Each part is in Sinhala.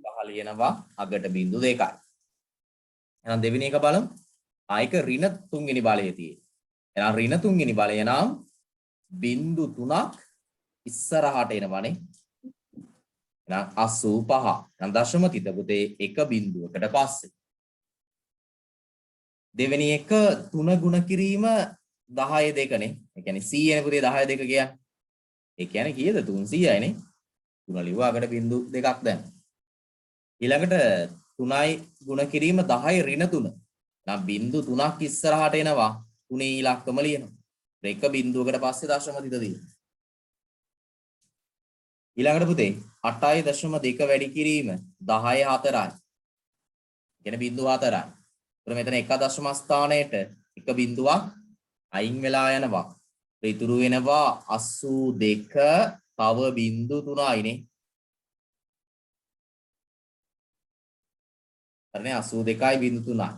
පහ ලියනවා අගට බිංදු 2යි. එහෙනම් දෙවෙනි එක බලමු. ආයක ඍණ 3 වෙනි බලයේ තියෙන්නේ. එහෙනම් ඍණ 3 වෙනි බලය නම් බිංදු 3ක් ඉස්සරහට එනවනේ. එහෙනම් 85. එහෙනම් දශම තිත පුතේ එක බිංදුවකට පස්සේ. දෙවෙනි එක 3 ගුණ කිරීම 10 2නේ. ඒ කියන්නේ 100 නේ පුතේ 10 2 කියන්නේ. ඒ කියන්නේ කීයද 300යි නේ. 3 ලිව්වා අගට බිංදු 2ක් දැන්. ඊළඟට 3යි ගුණ කිරීම 10 ඍණ 3. නම් බිංදු 3ක් ඉස්සරහට එනවා. 3 ඉලක්කම ලියනවා. එක බිංදුවකට පස්සේ දශම තිත තියෙනවා. ඊළඟට පුතේ 8.2 වැඩි කිරීම 10 4යි. කියන බිංදු 4යි. ඒතර මෙතන එක දශම ස්ථානයේට එක බිංදුවක් අයින් වෙලා යනවා. ඉතුරු වෙනවා 82 තව බිංදු 3යිනේ. හරිනේ 82යි බිංදු 3යි.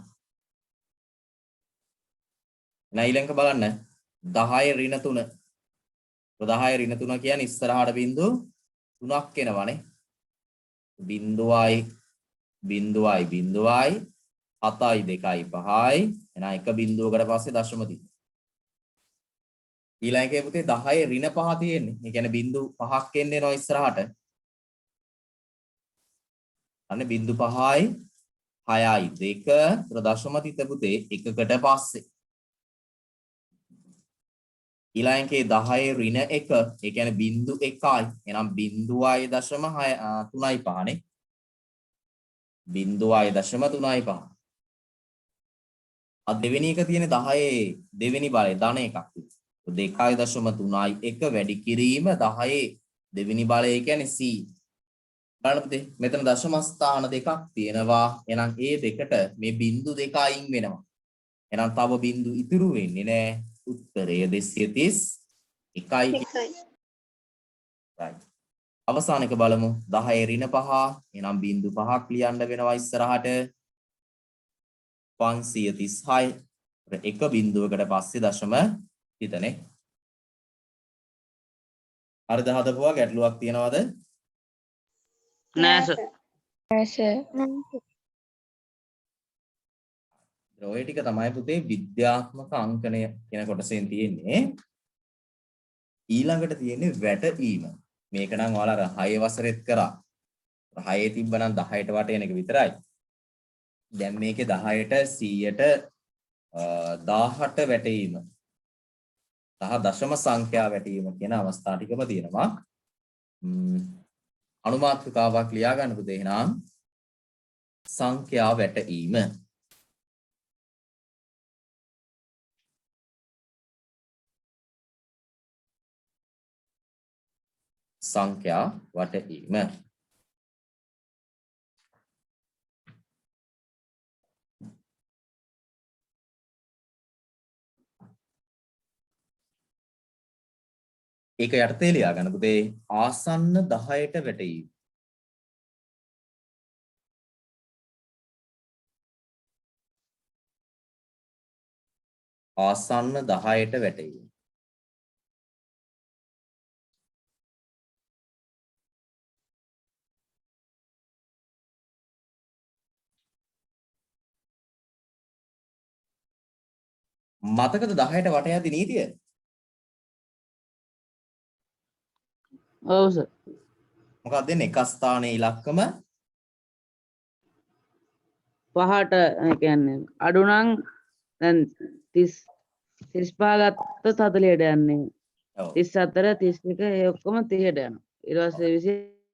ඊළඟට බලන්න 10 ඍණ 3. 10 ඍණ 3 කියන්නේ ඉස්සරහට බිංදු 3ක් එනවනේ. බිංදුවයි බිංදුවයි බිංදුවයි 7යි 2යි 5යි. එහෙනම් එක බිංදුවකට පස්සේ දශම තිත. ඊළඟ එකේ පුතේ 10 ඍණ 5 තියෙන්නේ. ඒ කියන්නේ බිංදු 5ක් එන්නේ නෝ ඉස්සරහට. අන්න බිංදු 5යි 6යි 2 දශම තිත පුතේ එකකට පස්සේ. ඊළඟ එකේ 10 ඍණ 1. ඒ කියන්නේ බිංදු 1යි. එහෙනම් බිංදුවයි දශම 3යි 5නේ. බිංදුවයි දශම 3යි 5. අ දෙවෙනි එක තියෙන 10 දෙවෙනි බලය ධන එකක්. 2.3යි 1 වැඩි කිරීම 10 දෙවෙනි බලය කියන්නේ C. බලන්න පුතේ මෙතන දශම ස්ථාන දෙකක් තියෙනවා. එහෙනම් ඒ දෙකට මේ බිංදු දෙක අයින් වෙනවා. එහෙනම් තව බිංදු ඉතුරු වෙන්නේ නැහැ. උත්තරය 231යි. right. අවසාන එක බලමු 10 ඍණ 5. එහෙනම් බිංදු 5ක් ලියන්න වෙනවා ඉස්සරහට. 536. එක බිංදුවකට පස්සේ දශම තිතනේ. හරිද හදපුවා ගැටලුවක් තියනවද? නෑ සර්. නෑ සර්. ඔය ටික තමයි පුතේ විද්‍යාත්මක අංකණය කියන කොටසෙන් තියෙන්නේ. ඊළඟට තියෙන්නේ වැටීම. මේක නම් ඔයාලා 6 වසරෙත් කරා. 6 තිබ්බනම් 10ට වටේන එක විතරයි. දැන් මේකේ 10ට 100ට 18 වැටීම. සහ දශම සංඛ්‍යා වැටීම කියන අවස්ථා ටිකම තියෙනවා. අනුමාත්‍රිකාවක් ලියා ගන්න පුතේ එහෙනම් සංඛ්‍යා වැටීම. සංඛ්‍යා වැටීම. ඒක යටතේ ලියා ගන්න පුතේ ආසන්න 10ට වැටීම. ආසන්න 10ට වැටීම. මතකද 10ට වට යති නීතිය? ඔව් සර්. මොකක්ද දෙන්නේ? එක ස්ථානයේ ඉලක්කම 5ට ඒ කියන්නේ අඩු නම් දැන් 35 ගත්තොත් 40ට යන්නේ. ඔව් 34 31 ඒ ඔක්කොම 30ට යනවා. ඊට පස්සේ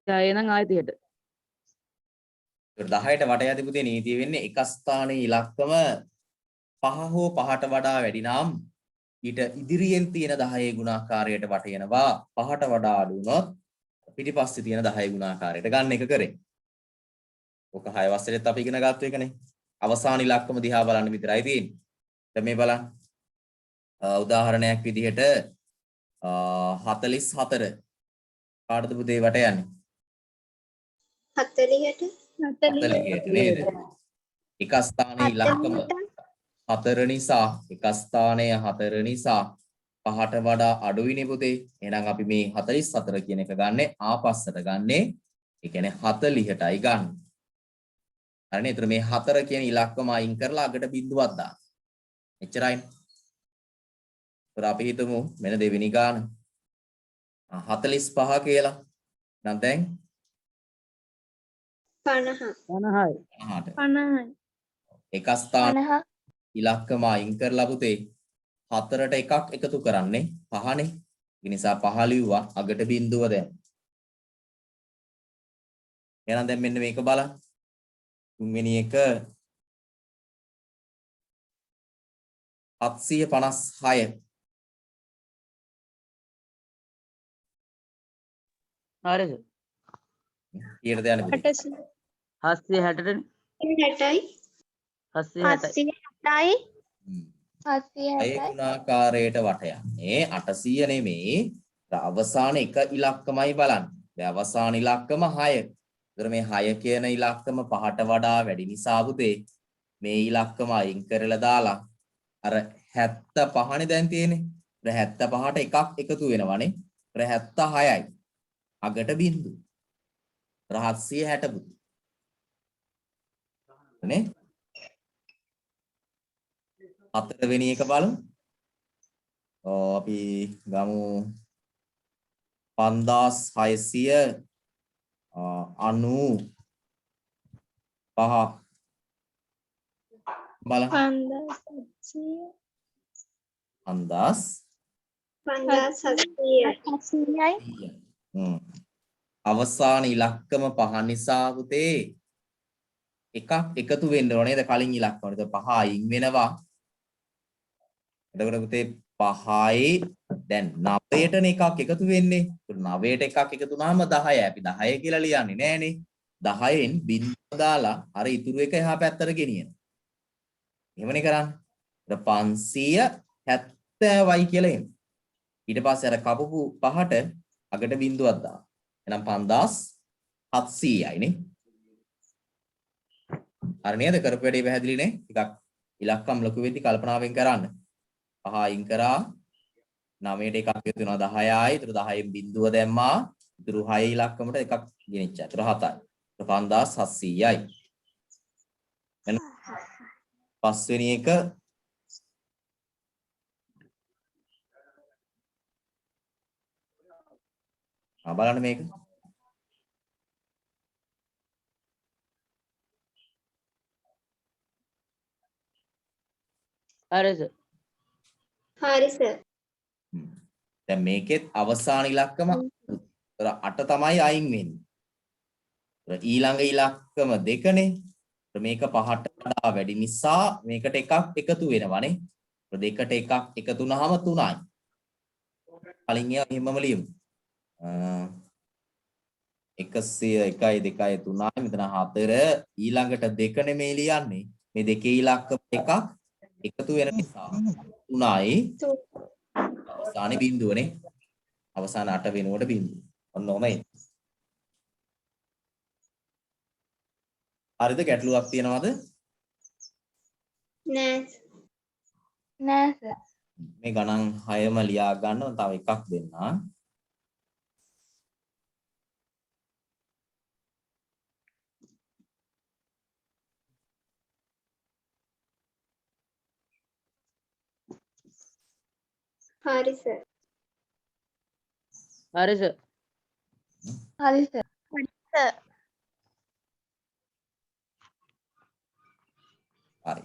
26 නම් ආයෙ 30ට. 10ට වට යති පුතේ නීතිය වෙන්නේ එක ස්ථානයේ ඉලක්කම 5 හෝ 5ට වඩා වැඩි නම් ඊට ඉදිරියෙන් තියෙන 10 ගුණාකාරයට වට යනවා. 5ට වඩා අඩු වුණොත් පිටිපස්සේ තියෙන 10 ගුණාකාරයට ගන්න එක කරේ. ඔක 6 වසරේත් අපි ඉගෙන ගත්ත එකනේ. අවසාන ඉලක්කම දිහා බලන්න විතරයි තියෙන්නේ. දැන් මේ බලන්න. උදාහරණයක් විදිහට 44 කාටද පුතේ වට යන්නේ? 40ට නේද? එක ස්ථානයේ ඉලක්කම 4 නිසා එක ස්ථානයේ 4 නිසා 5ට වඩා අඩුයිනේ පුතේ. එහෙනම් අපි මේ 44 කියන එක ගන්නෙ ආපස්සට ගන්නෙ. ඒ කියන්නේ 40ටයි ගන්න. හරිනේ. ඒතර මේ 4 කියන ඉලක්කම අයින් කරලා අගට බිඳුවක් දාන්න. එච්චරයි. ඒතර අපි හිතමු මෙන්න දෙවෙනි ගාන. 45 කියලා. නම් දැන් 50 50යි 50ට 50යි එක ස්ථාන 50 ඉලක්කම අයින් කරලා පුතේ 4ට එකක් එකතු කරන්නේ 5නේ. ඒ නිසා 5 ලිව්වා අගට බිඳුව දැන්. එහෙනම් දැන් මෙන්න මේක බලන්න. තුන්වෙනි එක 756. හරිද කීයටද යන්නේ පුතේ? 760ට 60යි 760යි 760යි හ්ම්. 760යි ඒ ගුණාකාරයට වට යන්නේ 800 නෙමෙයි. අවසාන එක ඉලක්කමයි බලන්න. දැන් අවසාන ඉලක්කම 6. ඒතර මේ 6 කියන ඉලක්කම 5ට වඩා වැඩි නිසා පුතේ මේ ඉලක්කම අයින් කරලා දාලා අර 75නේ දැන් තියෙන්නේ. ඒතර 75ට එකක් එකතු වෙනවනේ. ඒතර 76යි. අගට බිඳු. ඒතර 760 පුතේ. නේ? හතරවෙනි එක බලමු. අපි ගමු 5695 බලන්න. 5700යි අවසාන ඉලක්කම 5 නිසා පුතේ එකක් එකතු වෙන්න ඕනේ නේද කලින් ඉලක්කම. ඒක 5 අයින් වෙනවා. එතකොට පුතේ 5යි දැන් 9ටනේ එකක් එකතු වෙන්නේ. ඒක 9ට එකක් එකතු වුණාම 10යි. අපි 10 කියලා ලියන්නේ නෑනේ. 10න් බිඳුව දාලා අර ඉතුරු එක එහා පැත්තට ගෙනියනවා. එහෙමනේ කරන්නේ. ඒක 570යි කියලා එන්නේ. ඊට පස්සේ අර කපපු 5ට අගට බිඳුවක් දාන්න. එහෙනම් 5700යි නේ. අර නේද කරපු වැඩේ පැහැදිලි නේ? ටිකක් ඉලක්කම් ලොකු වෙද්දි කල්පනාවෙන් කරන්න. 5 අයින් කරා 9ට එකක් එකතු වෙනවා 10යි. ඒතර 10න් බිඳුව දැම්මා. ඉතුරු 6 ඉලක්කමට එකක් ගෙනිච්චා. ඒතර 7යි. ඒතර 5700යි. එන්න පස්වෙනි එක බලන්න මේක. හරිද හරි සර් දැන් මේකෙත් අවසාන ඉලක්කම 8 තමයි අයින් වෙන්නේ. ඊළඟ ඉලක්කම 2නේ. මේක 5ට වඩා වැඩි නිසා මේකට එකක් එකතු වෙනවනේ. 2ට එකක් එකතු වුනහම 3යි. කලින් ඒවා එහෙමම ලියමු. 101යි 2යි 3යි මෙතන 4 ඊළඟට 2 නෙමෙයි ලියන්නේ. මේ දෙකේ ඉලක්කම එකක් එකතු වෙන නිසා 3යි අවසානයේ බිඳුවනේ. අවසාන 8 වෙනුවට බිඳුව. ඔන්න ඔමයි. හරිද ගැටලුවක් තියනවද? නෑ නෑ සර් මේ ගණන් 6ම ලියා ගන්න තව එකක් දෙන්න. හරි සර් හරිද හරි සර් හරි.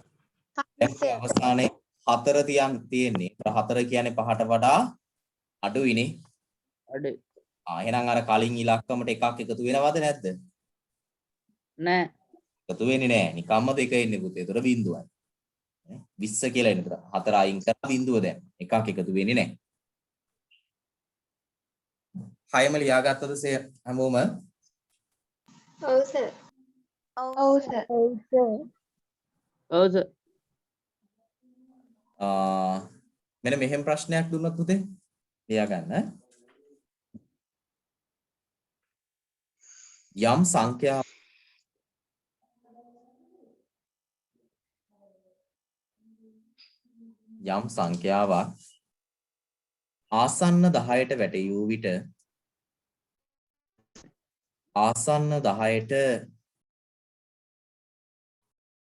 දැන් අවසානයේ 4 තියෙන්නේ. 4 කියන්නේ 5ට වඩා අඩුයිනේ. අඩේ එහෙනම් අර කලින් ඉලක්කමට එකක් එකතු වෙනවද නැද්ද? නෑ එකතු වෙන්නේ නැහැ. නිකම්ම දෙක එන්නේ පුතේ. ඒතර බිඳුවයි. 20 කියලා එන විතර. 4 අයින් කරලා බිඳුව දැන්. එකක් එකතු වෙන්නේ නැහැ. 6ම ලියාගත්තද හැමෝම? ඔව් සර් ඔව් සර් ඔව් සර් මෙන්න මෙහෙම ප්‍රශ්නයක් දුන්නොත් පුතේ ලියා ගන්න. යම් සංඛ්‍යා යම් සංඛ්‍යාවක් ආසන්න 10ට වැටයූ විට ආසන්න 10ට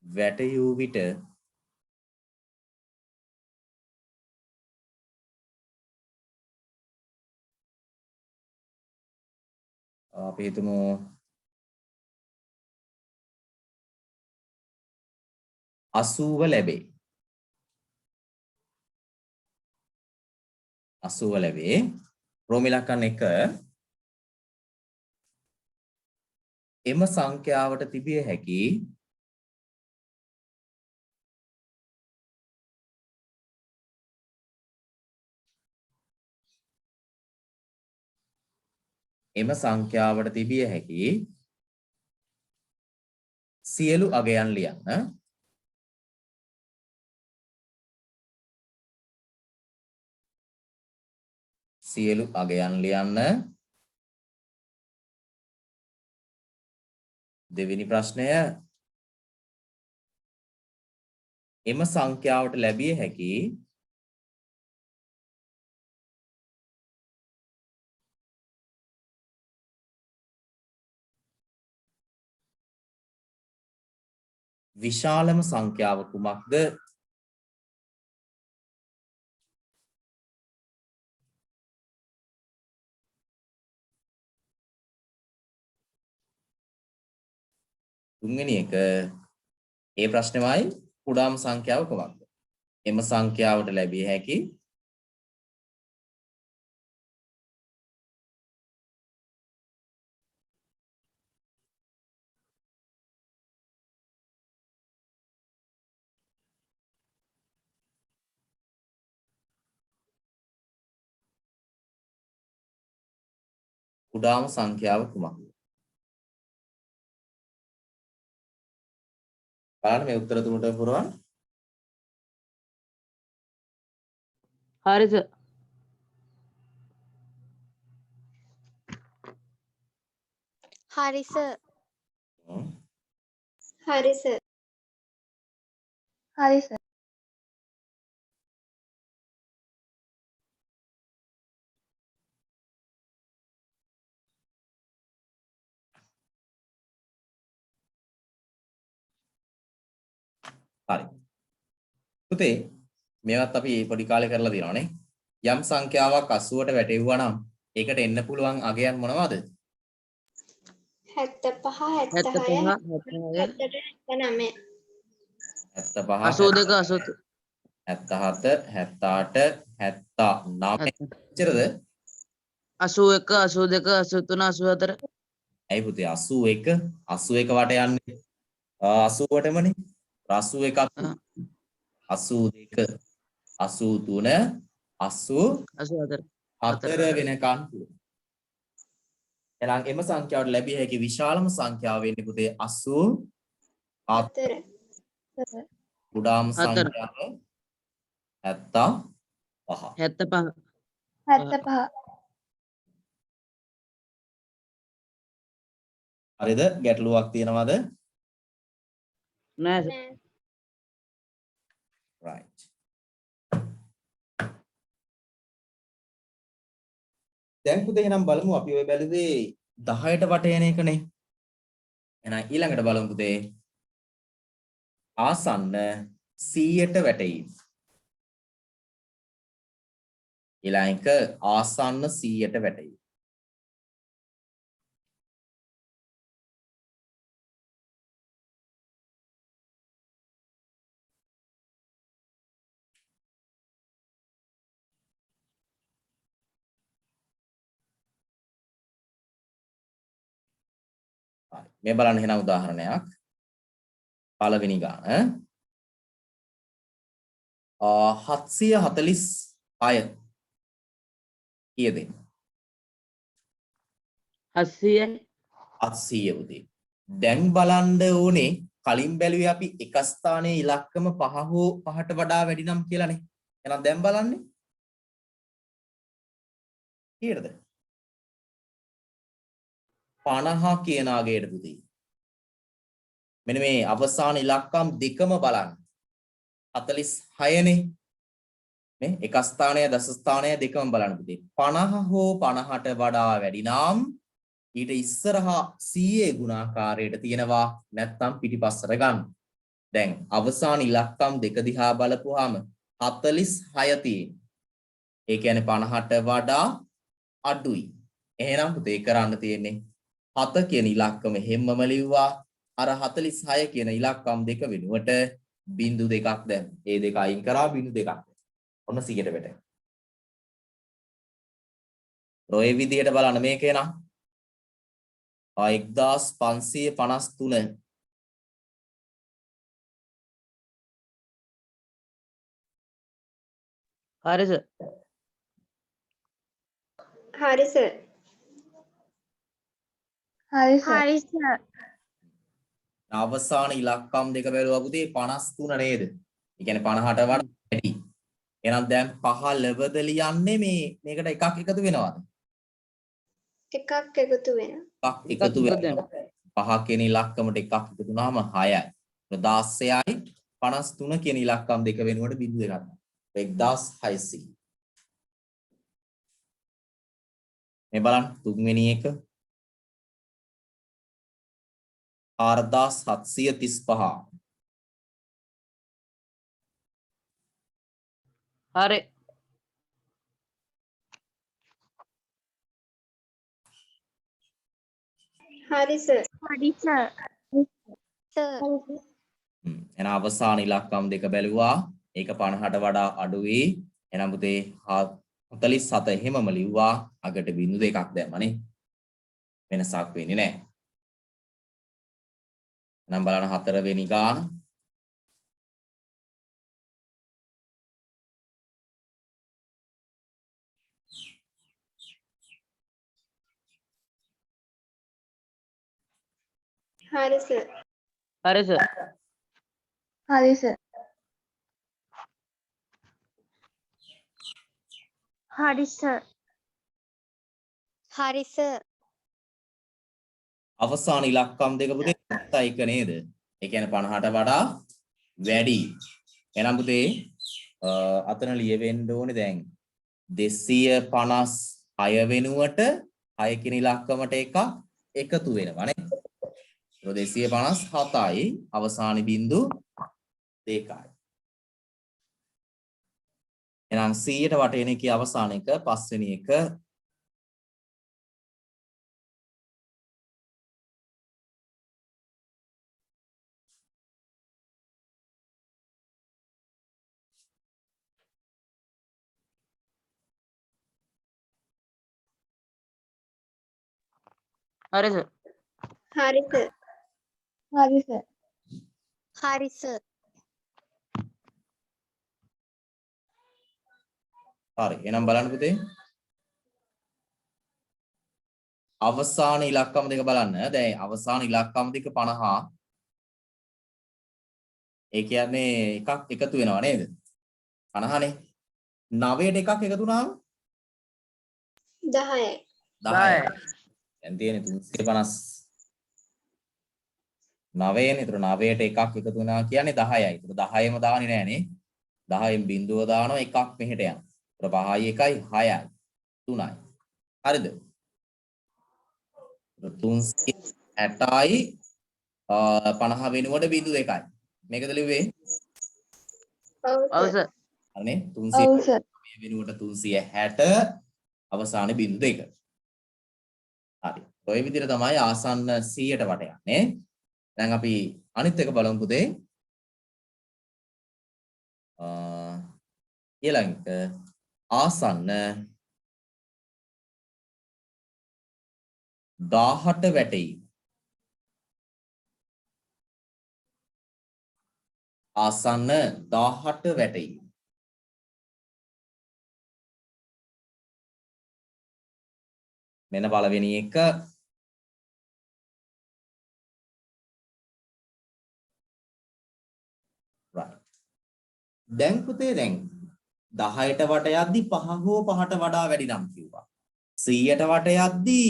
වැටයූ විට අපි හිතමු 80 ලැබේ. 80 ලැබේ. රෝම ඉලක්කම් 1 එම සංඛ්‍යාවට තිබිය හැකි සියලු අගයන් ලියන්න. සියලු අගයන් ලියන්න. දෙවෙනි ප්‍රශ්නය එම සංඛ්‍යාවට ලැබිය හැකි විශාලම සංඛ්‍යාව කුමක්ද? තුන්වෙනි එක ඒ ප්‍රශ්නේමයි කුඩාම සංඛ්‍යාව කුමක්ද? එම සංඛ්‍යාවට ලැබිය හැකි කුඩාම සංඛ්‍යාව කුමක්ද? බලන්න මේ උත්තර තුනට පුරවන්න. හරි සර්. හරි සර්. හරි සර්. හරි සර්. හරි. පුතේ මේවත් අපි පොඩි කාලේ කරලා තියෙනවානේ. යම් සංඛ්‍යාවක් 80ට වැටෙවුවා නම් ඒකට එන්න පුළුවන් අගයන් මොනවද? 75 76 82 77 78 79 එච්චරද? 81 82 83 84. ඇයි පුතේ 81 වට යන්නේ 80වටමනේ. 81 82 83 84 වෙනකන් එහෙනම් එම සංඛ්‍යාවට ලැබිය හැකි විශාලම සංඛ්‍යාව වෙන්නේ පුතේ 84. කුඩාම සංඛ්‍යාව 75. 75 හරිද? ගැටලුවක් තියෙනවද? නෑ සර්. right. දැන් පුතේ එහෙනම් බලමු අපි ඔය බැලුවේ 10ට වට යන එකනේ. එහෙනම් ඊළඟට බලමු පුතේ ආසන්න 100ට වැටීම. ඊළඟ ආසන්න 100ට වැටීම. මේ බලන්න එහෙනම් උදාහරණයක්. පළවෙනි ගාන 746 කීයද? 700 උදේ. දැන් බලන්න ඕනේ කලින් බැලුවේ අපි එක ස්ථානයේ ඉලක්කම 5 හෝ 5ට වඩා වැඩි නම් කියලානේ. එහෙනම් දැන් බලන්නේ කීයටද? 50 කියන අගයට පුතේ. මෙන්න මේ අවසාන ඉලක්කම් දෙකම බලන්න. 46නේ. මේ එක ස්ථානය දස ස්ථානය දෙකම බලන්න පුතේ. 50 හෝ 50ට වඩා වැඩි නම් ඊට ඉස්සරහා 100 ගුණාකාරයට තියෙනවා නැත්නම් පිටිපස්සට ගන්න. දැන් අවසාන ඉලක්කම් දෙක දිහා බලපුවාම 46 තියෙනවා. ඒ කියන්නේ 50ට වඩා අඩුයි. එහෙනම් පුතේ කරන්න තියෙන්නේ 7 කියන ඉලක්කම හැමම ලිව්වා. අර 46 කියන ඉලක්කම් දෙක වෙනුවට බිංදු දෙකක් දැන්. ඒ දෙක අයින් කරා බිංදු දෙකක්. ඔන්න 100ට වැටෙනවා. ඔය විදිහට බලන්න මේකේ නම් 1553 හරි සර්. හරි සර්. හරි සර්. හරි සර්. අවසාන ඉලක්කම් දෙක බැලුවා පුතේ 53 නේද? ඒ කියන්නේ 50ට වඩා වැඩි. එහෙනම් දැන් 15ද ලියන්නේ මේකට එකක් එකතු වෙනවද? එකක් එකතු වෙනවා. එකක් එකතු වෙනවා. 5 කියන ඉලක්කමට එකක් එකතු වුණාම 6යි. 16යි 53 කියන ඉලක්කම් දෙක වෙනුවට බිංදු දෙකක්. 1600. මේ බලන්න තුන්වෙනි එක 4735. හරි. හරි සර්. හරි සර්. සර්. එහෙනම් අවසාන ඉලක්කම් දෙක බැලුවා. ඒක 50ට වඩා අඩුයි. එහෙනම් පුතේ 47 එහෙමම ලිව්වා. අගට බිංදු දෙකක් දැම්මනේ. වෙනසක් වෙන්නේ නැහැ. එහෙනම් බලන්න 4 වෙනි ගාන. හරි සර්. හරි සර්. හරි සර්. හරි සර්. හරි සර්. අවසාන ඉලක්කම් දෙක පුතේ 71 නේද? ඒ කියන්නේ 50ට වඩා වැඩි. එහෙනම් පුතේ අතන ලියවෙන්න ඕනේ දැන් 256 වෙනුවට 6 කියන ඉලක්කමට එකක් එකතු වෙනවා නේ. ඒක 257යි අවසාන බිංදු 2යි. එහෙනම් 100ට වටේන එකේ අවසාන එක පස්වෙනි එක හරි සර්. හරි සර්. හරි සර්. හරි සර්. හරි එහෙනම් බලන්න පුතේ අවසාන ඉලක්කම දෙක බලන්න. දැන් අවසාන ඉලක්කම දෙක 50. ඒ කියන්නේ එකක් එකතු වෙනවා නේද? 50නේ. 9ට එකක් එකතු වුණාම 10යි. 10යි. දැන් තියෙන්නේ 350. 9නේ. ඒතර 9ට එකක් එකතු වෙනවා කියන්නේ 10යි. ඒතර 10ෙම දාන්නේ නෑනේ. 10න් බිංදුව දානවා එකක් මෙහෙට යනවා. ඒතර 5යි 1යි 6යි 3යි. හරිද? 360යි 50 වෙනුවට බිංදු 2යි. මේකද ලිව්වේ? ඔව් සර්. හරිනේ? ඔව් සර්. 300 වෙනුවට 360 අවසානයේ බිංදු 2. හරි. ඔය විදිහට තමයි ආසන්න 100ට වට යන්නේ. දැන් අපි අනිත් එක බලමු පුතේ. ඊළඟට ආසන්න 18 වැටෙයි. ආසන්න 18 වැටෙයි. මෙන්න පළවෙනි එක right. දැන් පුතේ දැන් 10ට වට යද්දි 5 හෝ 5ට වඩා වැඩි නම් කිව්වා. 100ට වට යද්දි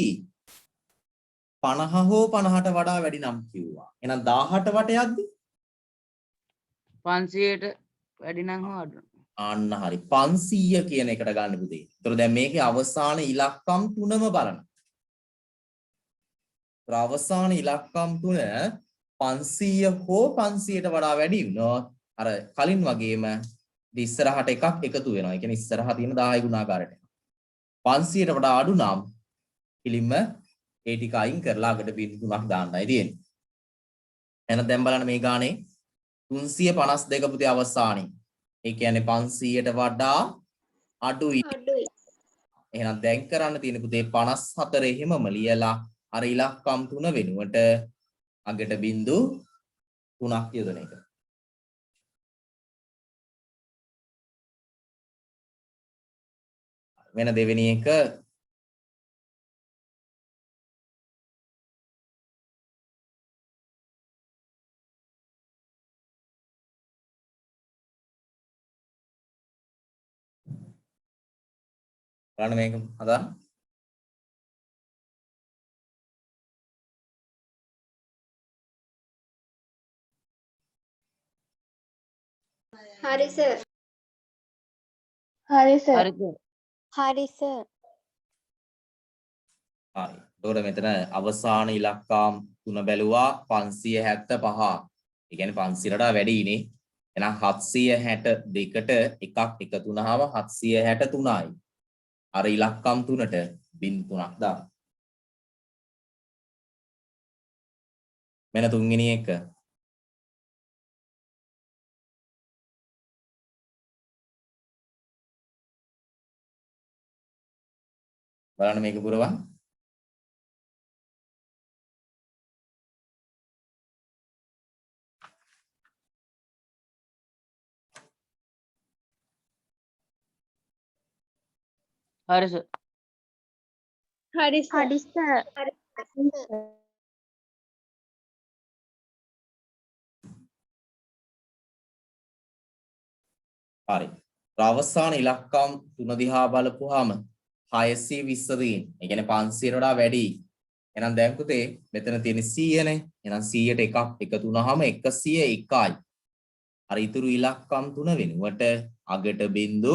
50 හෝ 50ට වඩා වැඩි නම් කිව්වා. එහෙනම් 18ට වට යද්දි 500ට වැඩි නම් හෝ අඩු. අන්න හරි 500 කියන එකට ගන්න පුතේ. ඒතර දැන් මේකේ අවසාන ඉලක්කම් තුනම බලන්න. අවසාන ඉලක්කම් තුන 500 හෝ 500ට වඩා වැඩි වුණොත් අර කලින් වගේම ඉස්සරහට එකක් එකතු වෙනවා. ඒ කියන්නේ ඉස්සරහා තියෙන 10 ගුණාකාරයට. 500ට වඩා අඩු නම් පිළිම ඒ ටික අයින් කරලා අගට බිංදු 3ක් දාන්නයි තියෙන්නේ. එහෙනම් දැන් බලන්න මේ ගානේ 352 පුතේ අවසානයේ. ඒ කියන්නේ 500ට වඩා අඩුයි. එහෙනම් දැන් කරන්න තියෙන පුතේ 54 එහෙමම ලියලා අර ඉලක්කම් 3 වෙනුවට අගට බිංදු 3ක් යොදන එක. වෙන දෙවෙනි එක බලන්න මේක හදන්න. හරි සර්. හරි සර්. හරිද? හරි සර්. හරි. එතකොට මෙතන අවසාන ඉලක්කම් 3 බැලුවා 575. ඒ කියන්නේ 500ට වැඩිනේ. එහෙනම් 762ට එකක් එකතු වුණාම 763යි. අර ඉලක්කම් 3ට බිංදු 3ක් දාන්න. මෙන්න තුන්වෙනි එක. බලන්න මේක පුරවන්. හරි සර්. හරි සර්. හරි සර්. හරි. අවසාන ඉලක්කම් 3 දිහා බලපුවාම 620 තියෙන. ඒ කියන්නේ 500ට වඩා වැඩි. එහෙනම් දැන් පුතේ මෙතන තියෙන 100 නේ. එහෙනම් 100ට එකක් එකතු වුණාම 101යි. අර ඉතුරු ඉලක්කම් 3 වෙනුවට අගට බිංදු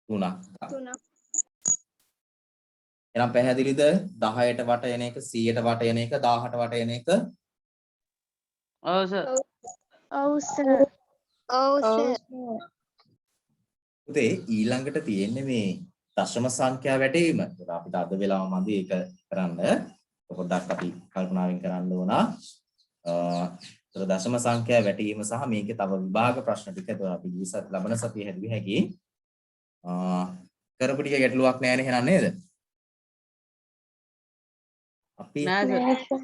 3ක්. එහෙනම් පැහැදිලිද? 10ට වට එන එක, 100ට වට එන එක, 1000ට වට එන එක. ඔව් සර්. ඔව් සර්. ඔව් සර්. පුතේ ඊළඟට තියෙන්නේ මේ දශම සංඛ්‍යා වැටීම. ඒක අපිට අද වෙලාව මදි ඒක කරන්න. පොඩ්ඩක් අපි කල්පනාවෙන් කරන්න ඕන. දශම සංඛ්‍යා වැටීම සහ මේකේ තව විභාග ප්‍රශ්න ටික ඒතර අපි ලබන සතියේ හැදුවේ හැකි. කරපු ටික ගැටලුවක් නැහැ නේ එහෙනම් නේද? අපි නෑ සර්.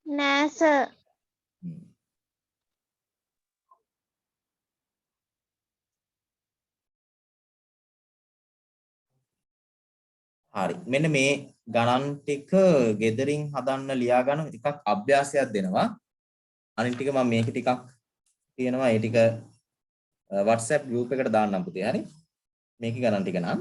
නෑ සර්. හරි. මෙන්න මේ ගණන් ටික ගෙදරින් හදන්න ලියා ගන්න ටිකක් අභ්‍යාසයක් දෙනවා. අනිත් ටික මම මේක ටිකක් තියෙනවා. ඒ ටික WhatsApp group එකට දාන්නම් පුතේ. හරි. මේකේ ගණන් ටික නම්